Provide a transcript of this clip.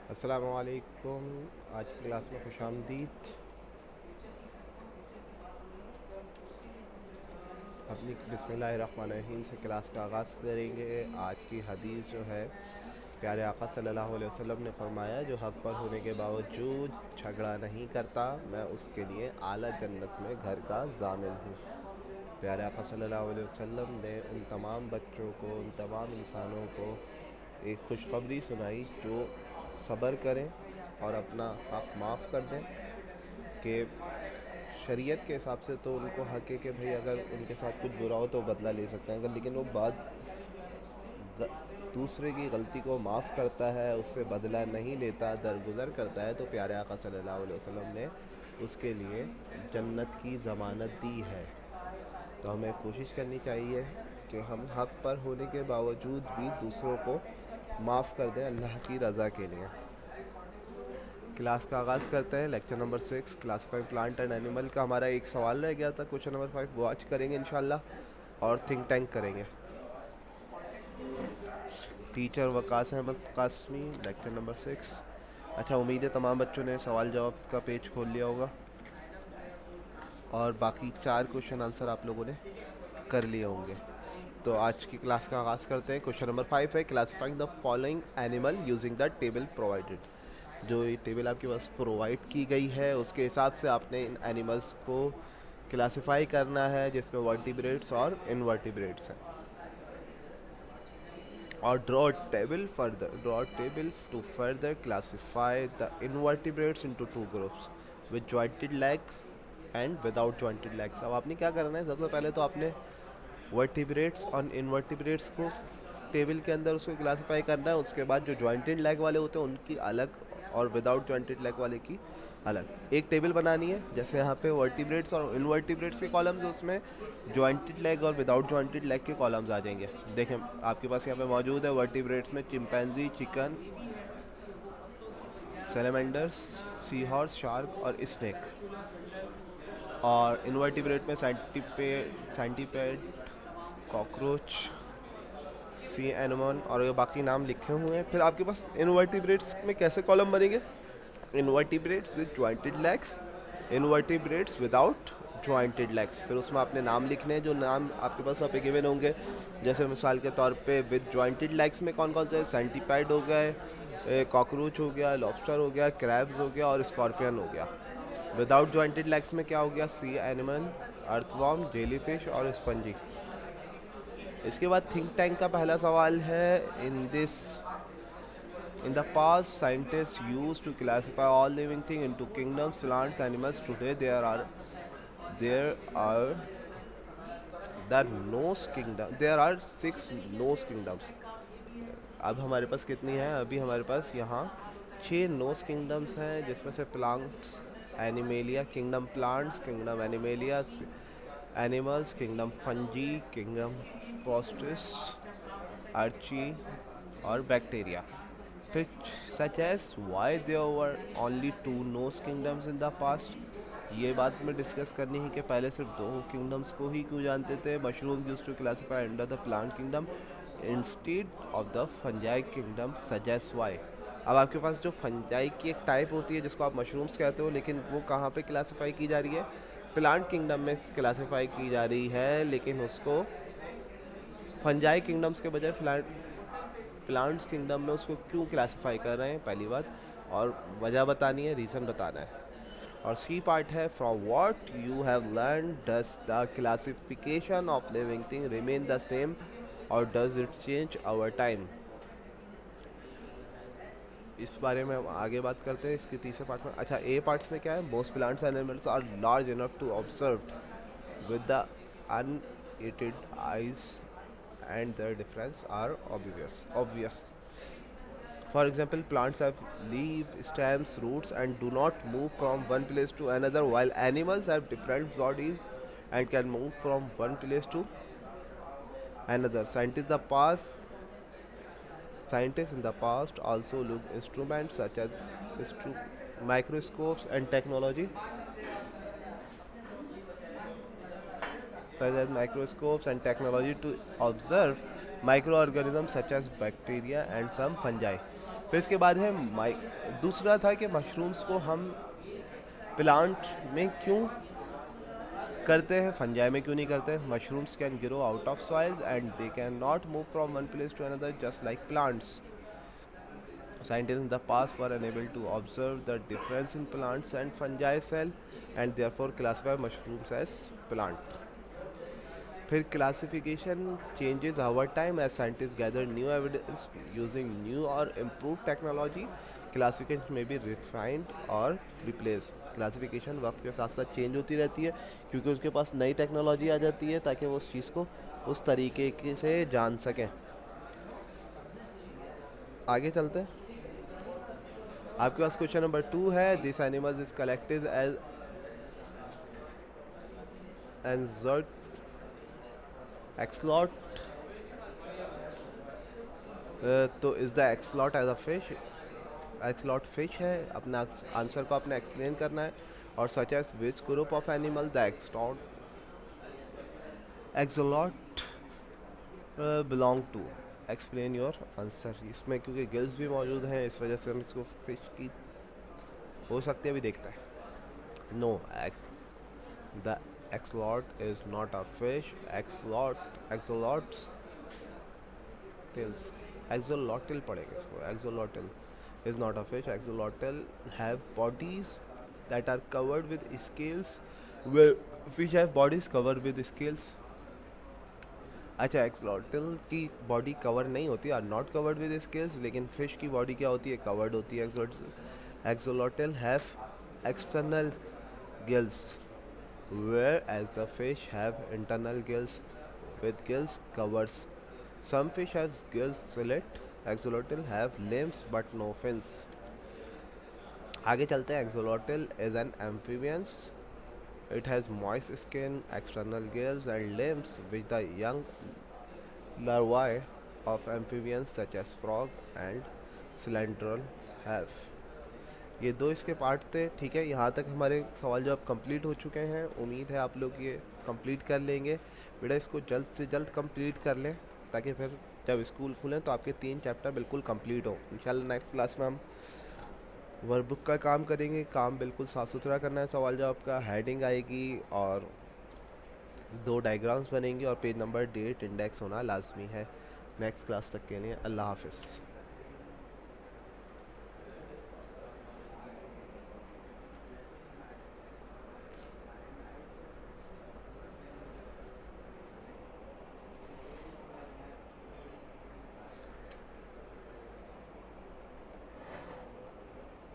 अस्सलामु अलैकुम। आज की क्लास में खुश आमदीद। अपनी बिस्मिल्लाहिर्रहमानिर्रहीम से क्लास का आगाज़ करेंगे। आज की हदीस जो है, प्यारे आका सल्लल्लाहु अलैहि वसल्लम ने फरमाया, जो हक़ पर होने के बावजूद झगड़ा नहीं करता, मैं उसके लिए आला जन्नत में घर का ज़ामिन हूँ। प्यारे आका सल्लल्लाहु अलैहि वसल्लम ने उन तमाम बच्चों को, उन तमाम इंसानों को एक खुशखबरी सुनाई जो सब्र करें और अपना हक़ माफ़ कर दें। कि शरीयत के हिसाब से तो उनको हक है कि भाई अगर उनके साथ कुछ बुरा हो तो बदला ले सकते हैं, अगर लेकिन वो बात दूसरे की गलती को माफ़ करता है, उससे बदला नहीं लेता, दरगुजर करता है, तो प्यारे आका सल्लल्लाहु अलैहि वसल्लम ने उसके लिए जन्नत की ज़मानत दी है। तो हमें कोशिश करनी चाहिए कि हम हक पर होने के बावजूद भी दूसरों को माफ़ कर दें अल्लाह की रज़ा के लिए। क्लास का आगाज़ करते हैं। Lecture number 6 classifying plant and animal का हमारा एक सवाल रह गया था। क्वेश्चन नंबर 5 वो आज करेंगे इंशाल्लाह, और थिंक टैंक करेंगे। Teacher Waqas Ahmad Qasmi, lecture number 6। अच्छा, उम्मीद है तमाम बच्चों ने सवाल जवाब का पेज खोल लिया होगा और बाकी 4 क्वेश्चन आंसर आप लोगों ने कर लिए होंगे। तो आज की क्लास का आगाज़ करते हैं। क्वेश्चन नंबर 5 है, classifying the following animal using the table provided. जो ये टेबल आपके पास प्रोवाइड की गई है उसके हिसाब से आपने इन एनिमल्स को क्लासिफाई करना है, जिसमें वर्टिब्रेट्स और इनवर्टिब्रेट्स हैं। और draw table to further classify the invertebrates into two groups, with jointed leg and without jointed legs. अब आपने क्या करना है, सबसे पहले तो आपने वर्टिब्रेट्स और इनवर्टिब्रेट्स को टेबल के अंदर उसको क्लासिफाई करना है। उसके बाद जो जॉइंटेड लेग वाले होते हैं उनकी अलग, और विदाउट जॉइंटेड लेग वाले की अलग एक टेबल बनानी है। जैसे यहाँ पे वर्टिब्रेट्स और इनवर्टिब्रेट्स के कॉलम्स, उसमें जॉइंटेड लेग और विदाउट जॉइंटेड लेग के कॉलम्स आ जाएंगे। देखें आपके पास यहाँ पे मौजूद है वर्टिब्रेट्स में chimpanzee, chicken, salamanders, sea horse, shark और स्नेक। और इनवर्टिब्रेट में सेंटीपेड, कॉकरोच, सी एनमन और ये बाकी नाम लिखे हुए हैं। फिर आपके पास इनवर्टिब्रेट्स में कैसे कॉलम बनेंगे, invertebrates with jointed legs, invertebrates without jointed legs. फिर उसमें आपने नाम लिखने हैं, जो नाम आपके पास वहाँ पे गिवन होंगे। जैसे मिसाल के तौर पे विद जॉइंटेड लेग्स में कौन कौन से, सेंटीपैड हो गए, कॉकरोच हो गया, लॉबस्टर हो गया, क्रैब्स हो गया और स्कॉर्पियन हो गया। विदाउट जॉइंटेड लेग्स में क्या हो गया, सी एनिमल, अर्थवॉर्म, जेलीफिश और स्पंजी। इसके बाद थिंक टैंक का पहला सवाल है, in the past scientist use to classify all living thing into kingdoms, plants, animals. Today there are the known kingdom, there are 6 known kingdoms. अब हमारे पास कितनी है, अभी हमारे पास यहाँ 6 नोस किंगडम्स हैं, जिसमें से plants animalia kingdom, plants kingdom animalia, animals kingdom fungi, kingdom protista, archaea और बैक्टीरिया। फिर such as why there were only 2 known kingdoms in the past. ये बात में डिस्कस करनी है कि पहले सिर्फ 2 किंगडम्स को ही क्यों जानते थे। Mushroom use to classify under the plant kingdom instead of the fungi kingdom, suggest why. अब आपके पास जो फंजाई की एक टाइप होती है जिसको आप मशरूम्स कहते हो, लेकिन वो कहाँ पे क्लासिफाई की जा रही है, प्लांट किंगडम में क्लासिफाई की जा रही है, लेकिन उसको फंजाई किंगडम्स के बजाय प्लांट्स किंगडम में उसको क्यों क्लासिफाई कर रहे हैं, पहली बात। और वजह बतानी है, रीज़न बताना है। और सी पार्ट है, from what you have learn does the classification of living thing remain the same और does it change over time. इस बारे में हम आगे बात करते हैं इसके तीसरे पार्ट में। अच्छा, ए पार्ट्स में क्या है, most plants and animals are large enough to observe with the unaided eyes and their difference are obvious. For example, plants have leaves, stems, roots and do not move from one place to another, while animals have different bodies and can move from one place to another. Scientists in the past also looked instruments microscopes and technology such as microscopes and technology to observe microorganisms such as bacteria and some fungi. फिर इसके बाद है दूसरा था कि mushrooms को हम plant में क्यों करते हैं, फंजाई में क्यों नहीं करते। Mushrooms can grow out of soils and they can not move from one place to another just like plants. Scientists in the past were unable to observe the difference in plants and fungi cell and therefore classify mushrooms as plant. फिर classification changes over time as scientists gather new evidence using new or improved technology. Classification may be refined or replaced. Classification वक्त के साथ साथ change होती रहती है क्योंकि उसके पास नई टेक्नोलॉजी आ जाती है ताकि वो उस चीज़ को उस तरीके से जान सकें। आगे चलते हैं। आपके पास क्वेश्चन नंबर 2 है, this animals is collected as एंजर्ट एक्सलॉट, तो is the axolotl as a fish, axolotl fish है। अपना आंसर को आपने एक्सप्लेन करना है। और such as which group of animal the axolotl belong to, explain your answer. इसमें क्योंकि गिल्स भी मौजूद हैं इस वजह से हम इसको फिश की हो सकती है अभी देखते हैं। No, the axolotl is not a fish. Axolotls tails, axolotl पड़ेगा इसको। axolotl is not a fish. Axolotl have bodies that are covered with scales, where fish have bodies covered with scales. अच्छा, एक्सलॉटल की बॉडी कवर नहीं होती, are not covered with scales, लेकिन fish की body क्या होती है, कवर्ड होती है। Axolotl have external gills whereas the fish have internal gills with gills covers. Some fish has gills slit. Axolotl have limbs but no fins. आगे चलते हैं। Axolotl is an amphibians. It has moist skin, external gills and limbs which the young larvae of amphibians such as frog and cylindrons have. ये दो इसके part थे, ठीक है। यहाँ तक हमारे सवाल जवाब कंप्लीट हो चुके हैं। उम्मीद है आप लोग ये कंप्लीट कर लेंगे। बेटा इसको जल्द से जल्द कंप्लीट कर लें ताकि फिर जब स्कूल खुलें तो आपके 3 चैप्टर बिल्कुल कंप्लीट हो। इंशाल्लाह नेक्स्ट क्लास में हम वर्कबुक का काम करेंगे। काम बिल्कुल साफ़ सुथरा करना है। सवाल जवाब का हेडिंग आएगी और 2 डायग्राम्स बनेंगी और पेज नंबर डेट इंडेक्स होना लाजमी है। नेक्स्ट क्लास तक के लिए अल्लाह हाफिज़।